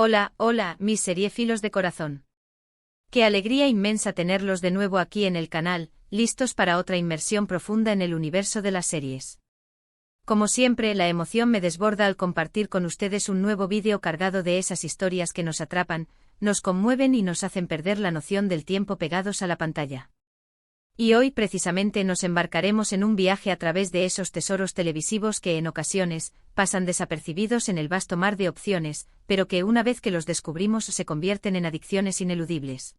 Hola, hola, mis seriéfilos de corazón. Qué alegría inmensa tenerlos de nuevo aquí en el canal, listos para otra inmersión profunda en el universo de las series. Como siempre, la emoción me desborda al compartir con ustedes un nuevo vídeo cargado de esas historias que nos atrapan, nos conmueven y nos hacen perder la noción del tiempo pegados a la pantalla. Y hoy precisamente nos embarcaremos en un viaje a través de esos tesoros televisivos que en ocasiones pasan desapercibidos en el vasto mar de opciones, pero que una vez que los descubrimos se convierten en adicciones ineludibles.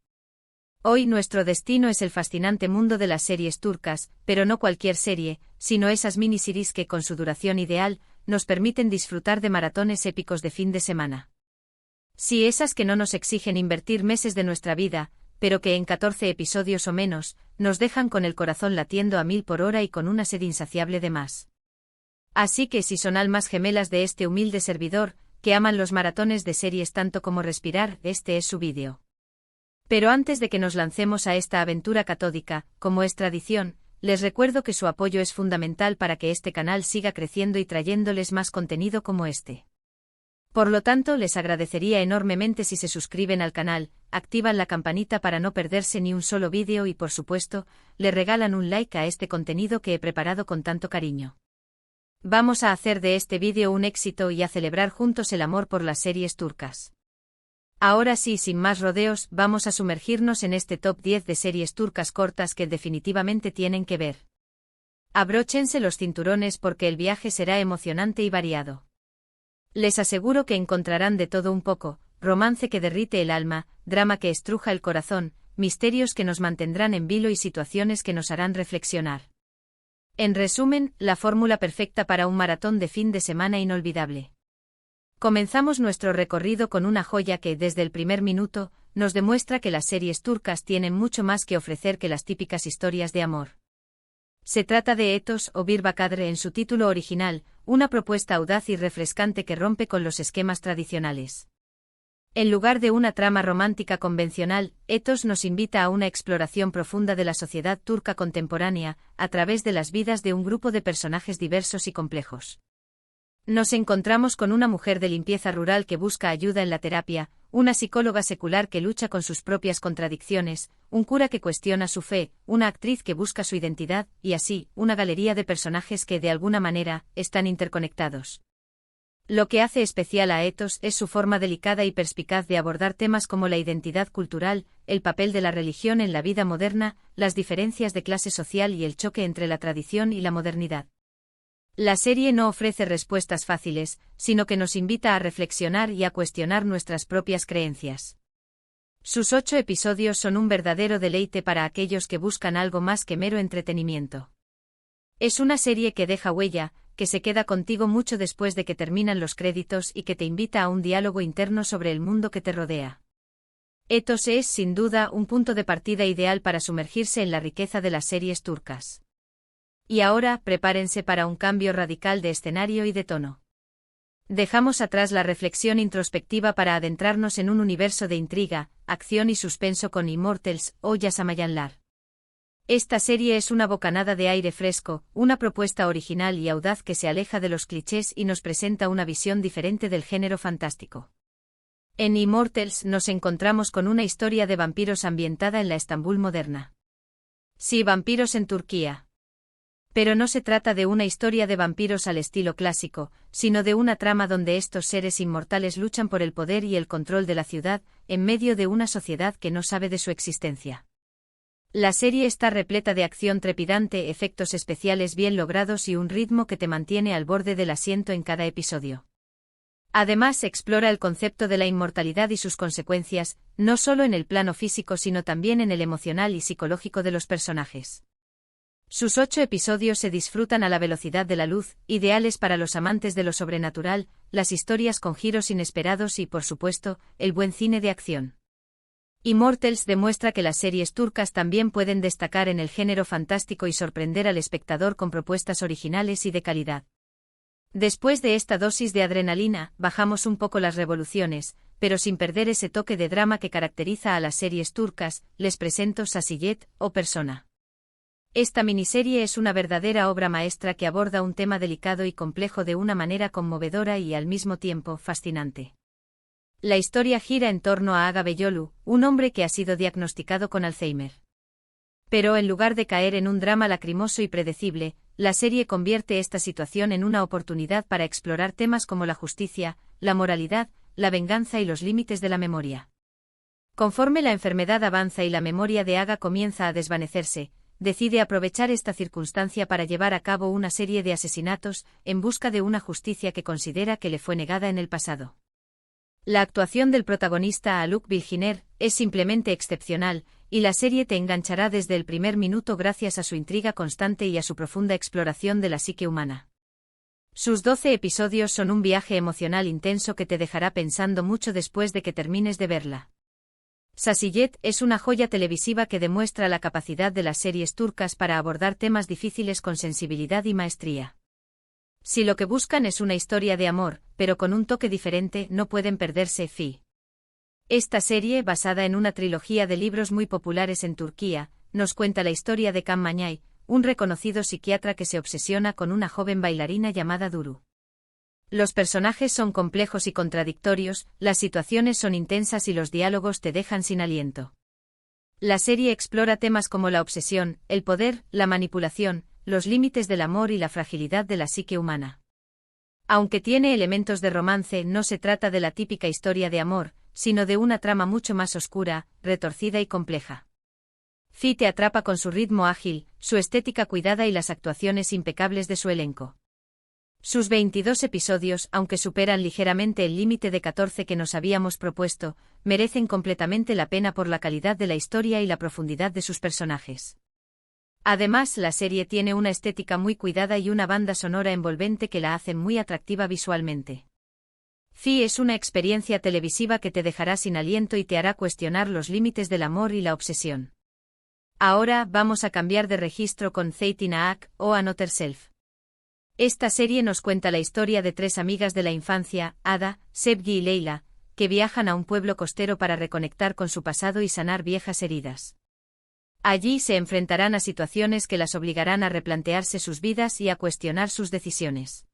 Hoy nuestro destino es el fascinante mundo de las series turcas, pero no cualquier serie, sino esas miniseries que con su duración ideal, nos permiten disfrutar de maratones épicos de fin de semana. Sí, esas que no nos exigen invertir meses de nuestra vida, pero que en 14 episodios o menos, nos dejan con el corazón latiendo a 1000 por hora y con una sed insaciable de más. Así que si son almas gemelas de este humilde servidor, que aman los maratones de series tanto como respirar, este es su vídeo. Pero antes de que nos lancemos a esta aventura catódica, como es tradición, les recuerdo que su apoyo es fundamental para que este canal siga creciendo y trayéndoles más contenido como este. Por lo tanto, les agradecería enormemente si se suscriben al canal, activan la campanita para no perderse ni un solo vídeo y por supuesto, le regalan un like a este contenido que he preparado con tanto cariño. Vamos a hacer de este vídeo un éxito y a celebrar juntos el amor por las series turcas. Ahora sí, sin más rodeos, vamos a sumergirnos en este top 10 de series turcas cortas que definitivamente tienen que ver. Abróchense los cinturones porque el viaje será emocionante y variado. Les aseguro que encontrarán de todo un poco, romance que derrite el alma, drama que estruja el corazón, misterios que nos mantendrán en vilo y situaciones que nos harán reflexionar. En resumen, la fórmula perfecta para un maratón de fin de semana inolvidable. Comenzamos nuestro recorrido con una joya que, desde el primer minuto, nos demuestra que las series turcas tienen mucho más que ofrecer que las típicas historias de amor. Se trata de Etos o Bir Bakadre en su título original, una propuesta audaz y refrescante que rompe con los esquemas tradicionales. En lugar de una trama romántica convencional, Etos nos invita a una exploración profunda de la sociedad turca contemporánea, a través de las vidas de un grupo de personajes diversos y complejos. Nos encontramos con una mujer de limpieza rural que busca ayuda en la terapia, una psicóloga secular que lucha con sus propias contradicciones, un cura que cuestiona su fe, una actriz que busca su identidad, y así, una galería de personajes que de alguna manera, están interconectados. Lo que hace especial a Etos es su forma delicada y perspicaz de abordar temas como la identidad cultural, el papel de la religión en la vida moderna, las diferencias de clase social y el choque entre la tradición y la modernidad. La serie no ofrece respuestas fáciles, sino que nos invita a reflexionar y a cuestionar nuestras propias creencias. Sus 8 episodios son un verdadero deleite para aquellos que buscan algo más que mero entretenimiento. Es una serie que deja huella, que se queda contigo mucho después de que terminan los créditos y que te invita a un diálogo interno sobre el mundo que te rodea. Etos es, sin duda, un punto de partida ideal para sumergirse en la riqueza de las series turcas. Y ahora, prepárense para un cambio radical de escenario y de tono. Dejamos atrás la reflexión introspectiva para adentrarnos en un universo de intriga, acción y suspenso con Immortals o Yaşamayanlar. Esta serie es una bocanada de aire fresco, una propuesta original y audaz que se aleja de los clichés y nos presenta una visión diferente del género fantástico. En Immortals nos encontramos con una historia de vampiros ambientada en la Estambul moderna. Sí, vampiros en Turquía. Pero no se trata de una historia de vampiros al estilo clásico, sino de una trama donde estos seres inmortales luchan por el poder y el control de la ciudad, en medio de una sociedad que no sabe de su existencia. La serie está repleta de acción trepidante, efectos especiales bien logrados y un ritmo que te mantiene al borde del asiento en cada episodio. Además, explora el concepto de la inmortalidad y sus consecuencias, no solo en el plano físico sino también en el emocional y psicológico de los personajes. Sus 8 episodios se disfrutan a la velocidad de la luz, ideales para los amantes de lo sobrenatural, las historias con giros inesperados y, por supuesto, el buen cine de acción. Immortals demuestra que las series turcas también pueden destacar en el género fantástico y sorprender al espectador con propuestas originales y de calidad. Después de esta dosis de adrenalina, bajamos un poco las revoluciones, pero sin perder ese toque de drama que caracteriza a las series turcas, les presento Sasiyet o Persona. Esta miniserie es una verdadera obra maestra que aborda un tema delicado y complejo de una manera conmovedora y al mismo tiempo fascinante. La historia gira en torno a Aga Beyolu, un hombre que ha sido diagnosticado con Alzheimer. Pero en lugar de caer en un drama lacrimoso y predecible, la serie convierte esta situación en una oportunidad para explorar temas como la justicia, la moralidad, la venganza y los límites de la memoria. Conforme la enfermedad avanza y la memoria de Aga comienza a desvanecerse, decide aprovechar esta circunstancia para llevar a cabo una serie de asesinatos, en busca de una justicia que considera que le fue negada en el pasado. La actuación del protagonista Alok Bilginer es simplemente excepcional, y la serie te enganchará desde el primer minuto gracias a su intriga constante y a su profunda exploración de la psique humana. Sus 12 episodios son un viaje emocional intenso que te dejará pensando mucho después de que termines de verla. Sasiyet es una joya televisiva que demuestra la capacidad de las series turcas para abordar temas difíciles con sensibilidad y maestría. Si lo que buscan es una historia de amor, pero con un toque diferente, no pueden perderse Fi. Esta serie, basada en una trilogía de libros muy populares en Turquía, nos cuenta la historia de Kan Manyay, un reconocido psiquiatra que se obsesiona con una joven bailarina llamada Duru. Los personajes son complejos y contradictorios, las situaciones son intensas y los diálogos te dejan sin aliento. La serie explora temas como la obsesión, el poder, la manipulación, los límites del amor y la fragilidad de la psique humana. Aunque tiene elementos de romance, no se trata de la típica historia de amor, sino de una trama mucho más oscura, retorcida y compleja. Fi te atrapa con su ritmo ágil, su estética cuidada y las actuaciones impecables de su elenco. Sus 22 episodios, aunque superan ligeramente el límite de 14 que nos habíamos propuesto, merecen completamente la pena por la calidad de la historia y la profundidad de sus personajes. Además, la serie tiene una estética muy cuidada y una banda sonora envolvente que la hacen muy atractiva visualmente. Fi es una experiencia televisiva que te dejará sin aliento y te hará cuestionar los límites del amor y la obsesión. Ahora vamos a cambiar de registro con Zeytin Ağak o Another Self. Esta serie nos cuenta la historia de 3 amigas de la infancia, Ada, Sevgi y Leila, que viajan a un pueblo costero para reconectar con su pasado y sanar viejas heridas. Allí se enfrentarán a situaciones que las obligarán a replantearse sus vidas y a cuestionar sus decisiones.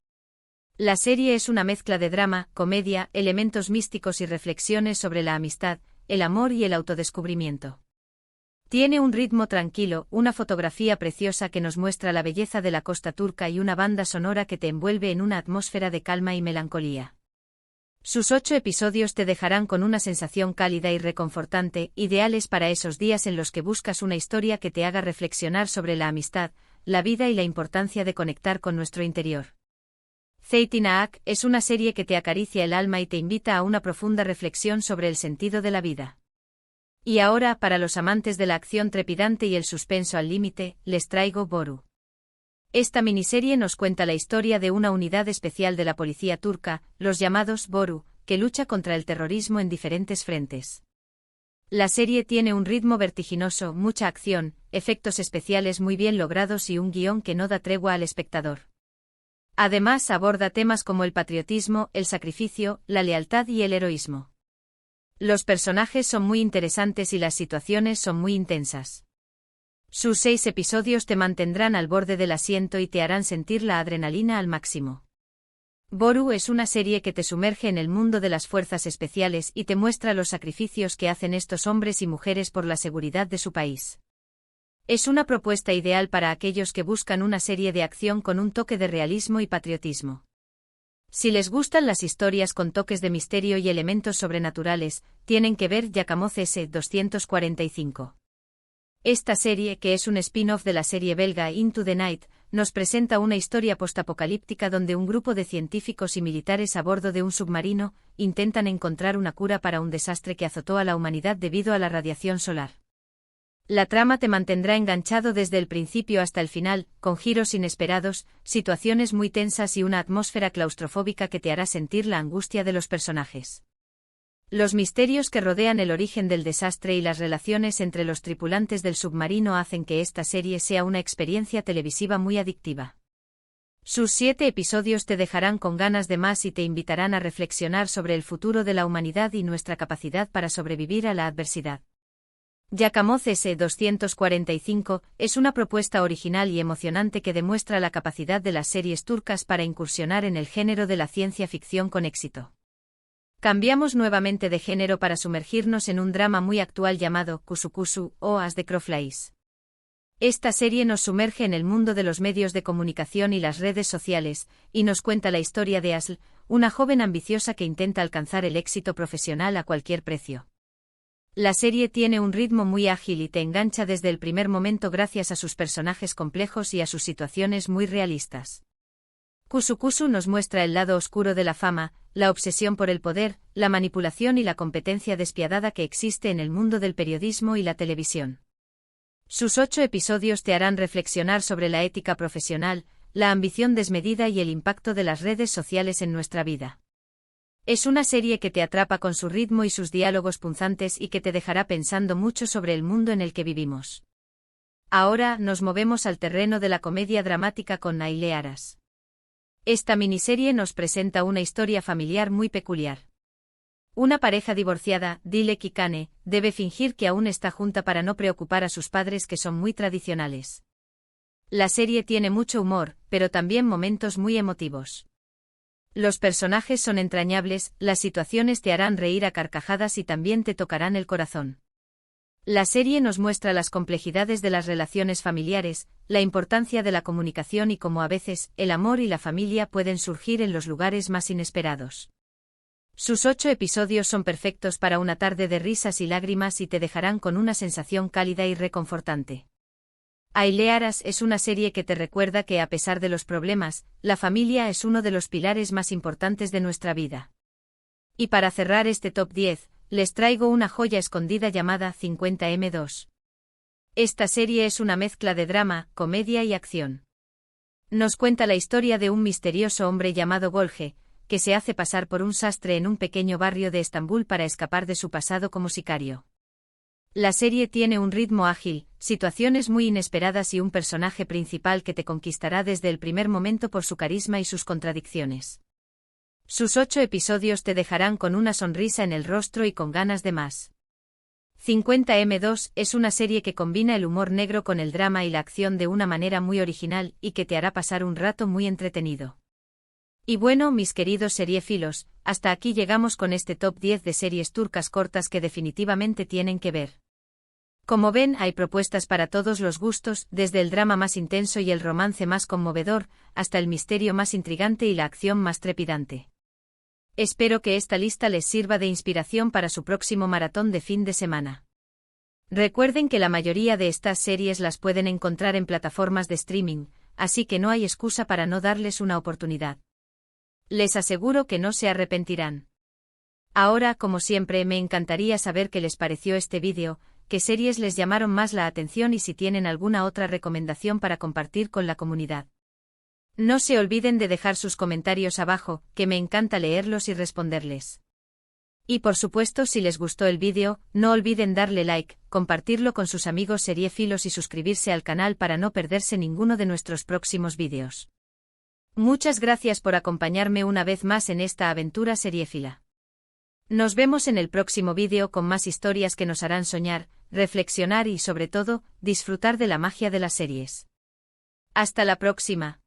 La serie es una mezcla de drama, comedia, elementos místicos y reflexiones sobre la amistad, el amor y el autodescubrimiento. Tiene un ritmo tranquilo, una fotografía preciosa que nos muestra la belleza de la costa turca y una banda sonora que te envuelve en una atmósfera de calma y melancolía. Sus 8 episodios te dejarán con una sensación cálida y reconfortante, ideales para esos días en los que buscas una historia que te haga reflexionar sobre la amistad, la vida y la importancia de conectar con nuestro interior. Zeytin Ağak es una serie que te acaricia el alma y te invita a una profunda reflexión sobre el sentido de la vida. Y ahora, para los amantes de la acción trepidante y el suspenso al límite, les traigo Boru. Esta miniserie nos cuenta la historia de una unidad especial de la policía turca, los llamados Boru, que lucha contra el terrorismo en diferentes frentes. La serie tiene un ritmo vertiginoso, mucha acción, efectos especiales muy bien logrados y un guión que no da tregua al espectador. Además, aborda temas como el patriotismo, el sacrificio, la lealtad y el heroísmo. Los personajes son muy interesantes y las situaciones son muy intensas. Sus 6 episodios te mantendrán al borde del asiento y te harán sentir la adrenalina al máximo. Boru es una serie que te sumerge en el mundo de las fuerzas especiales y te muestra los sacrificios que hacen estos hombres y mujeres por la seguridad de su país. Es una propuesta ideal para aquellos que buscan una serie de acción con un toque de realismo y patriotismo. Si les gustan las historias con toques de misterio y elementos sobrenaturales, tienen que ver Yakamoz S245. Esta serie, que es un spin-off de la serie belga Into the Night, nos presenta una historia postapocalíptica donde un grupo de científicos y militares a bordo de un submarino intentan encontrar una cura para un desastre que azotó a la humanidad debido a la radiación solar. La trama te mantendrá enganchado desde el principio hasta el final, con giros inesperados, situaciones muy tensas y una atmósfera claustrofóbica que te hará sentir la angustia de los personajes. Los misterios que rodean el origen del desastre y las relaciones entre los tripulantes del submarino hacen que esta serie sea una experiencia televisiva muy adictiva. Sus 7 episodios te dejarán con ganas de más y te invitarán a reflexionar sobre el futuro de la humanidad y nuestra capacidad para sobrevivir a la adversidad. Yakamoz S245 es una propuesta original y emocionante que demuestra la capacidad de las series turcas para incursionar en el género de la ciencia ficción con éxito. Cambiamos nuevamente de género para sumergirnos en un drama muy actual llamado Kusukusu o As the Crow Flies. Esta serie nos sumerge en el mundo de los medios de comunicación y las redes sociales, y nos cuenta la historia de Asl, una joven ambiciosa que intenta alcanzar el éxito profesional a cualquier precio. La serie tiene un ritmo muy ágil y te engancha desde el primer momento gracias a sus personajes complejos y a sus situaciones muy realistas. Kusukusu nos muestra el lado oscuro de la fama, la obsesión por el poder, la manipulación y la competencia despiadada que existe en el mundo del periodismo y la televisión. Sus 8 episodios te harán reflexionar sobre la ética profesional, la ambición desmedida y el impacto de las redes sociales en nuestra vida. Es una serie que te atrapa con su ritmo y sus diálogos punzantes y que te dejará pensando mucho sobre el mundo en el que vivimos. Ahora nos movemos al terreno de la comedia dramática con Nailé Aras. Esta miniserie nos presenta una historia familiar muy peculiar. Una pareja divorciada, Dilek y Kane, debe fingir que aún está junta para no preocupar a sus padres que son muy tradicionales. La serie tiene mucho humor, pero también momentos muy emotivos. Los personajes son entrañables, las situaciones te harán reír a carcajadas y también te tocarán el corazón. La serie nos muestra las complejidades de las relaciones familiares, la importancia de la comunicación y cómo a veces el amor y la familia pueden surgir en los lugares más inesperados. Sus 8 episodios son perfectos para una tarde de risas y lágrimas y te dejarán con una sensación cálida y reconfortante. Nailé Aras es una serie que te recuerda que a pesar de los problemas, la familia es uno de los pilares más importantes de nuestra vida. Y para cerrar este top 10, les traigo una joya escondida llamada 50M2. Esta serie es una mezcla de drama, comedia y acción. Nos cuenta la historia de un misterioso hombre llamado Golge, que se hace pasar por un sastre en un pequeño barrio de Estambul para escapar de su pasado como sicario. La serie tiene un ritmo ágil, situaciones muy inesperadas y un personaje principal que te conquistará desde el primer momento por su carisma y sus contradicciones. Sus 8 episodios te dejarán con una sonrisa en el rostro y con ganas de más. 50M2 es una serie que combina el humor negro con el drama y la acción de una manera muy original y que te hará pasar un rato muy entretenido. Y bueno, mis queridos seriéfilos, hasta aquí llegamos con este top 10 de series turcas cortas que definitivamente tienen que ver. Como ven, hay propuestas para todos los gustos, desde el drama más intenso y el romance más conmovedor, hasta el misterio más intrigante y la acción más trepidante. Espero que esta lista les sirva de inspiración para su próximo maratón de fin de semana. Recuerden que la mayoría de estas series las pueden encontrar en plataformas de streaming, así que no hay excusa para no darles una oportunidad. Les aseguro que no se arrepentirán. Ahora, como siempre, me encantaría saber qué les pareció este vídeo, qué series les llamaron más la atención y si tienen alguna otra recomendación para compartir con la comunidad. No se olviden de dejar sus comentarios abajo, que me encanta leerlos y responderles. Y por supuesto, si les gustó el vídeo, no olviden darle like, compartirlo con sus amigos seriéfilos y suscribirse al canal para no perderse ninguno de nuestros próximos vídeos. Muchas gracias por acompañarme una vez más en esta aventura seriéfila. Nos vemos en el próximo vídeo con más historias que nos harán soñar, reflexionar y sobre todo, disfrutar de la magia de las series. Hasta la próxima.